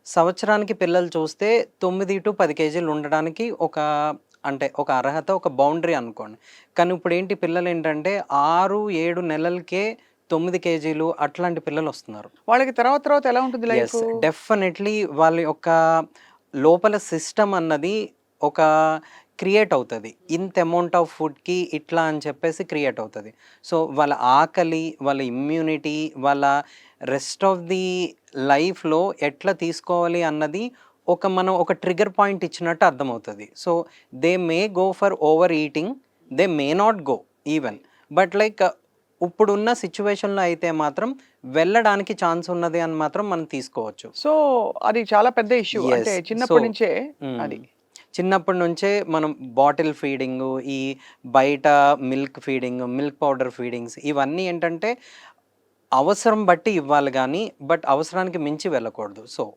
సంవత్సరానికి పిల్లలు చూస్తే 9-10 కేజీలు ఉండడానికి ఒక అర్హత, ఒక బౌండరీ అనుకోండి. కానీ ఇప్పుడేంటి పిల్లలేంటంటే 6, 7 నెలలకే 9 కేజీలు అట్లాంటి పిల్లలొస్తున్నారు. వాళ్ళకి తర్వాత తర్వాత ఎలా ఉంటుంది యెస్. లైఫు? డెఫినెట్‌లీ వాళ్ళ యొక్క లోపల సిస్టమ్ అన్నది ఒక క్రియేట్ అవుతది. ఇంత అమౌంట్ ఆఫ్ ఫుడ్‌కి ఇట్లా అని చెప్పేసి క్రియేట్ అవుతది. సో, వాళ్ళ ఆకలి, వాళ్ళ ఇమ్యూనిటీ, వాళ్ళ రెస్ట్ ఆఫ్ ది లైఫ్‌లో ఎట్లా తీసుకోవాలి అన్నది మనం ఒక ట్రిగ్గర్ పాయింట్ ఇచ్చినట్టు అర్థమవుతది. So, they may go for overeating. They may not go even. But like ఇప్పుడున్న సిట్యుయేషన్‌లో అయితే మాత్రం వెళ్ళడానికి ఛాన్స్ ఉన్నది అని మాత్రం మనం తీసుకోవచ్చు. సో, అది చాలా పెద్ద ఇష్యూ. అంటే యెస్. సో చిన్నప్పటి నుంచే హ్మ్. అది. చిన్నప్పటి నుంచే మనం బాటిల్ ఫీడింగు, ఈ బయట milk feeding, milk powder feedings ఇవన్నీ ఏంటంటే అవసరం బట్టి ఇవ్వాలి గానీ, బట్ అవసరానికి మించి వెళ్ళకూడదు. సో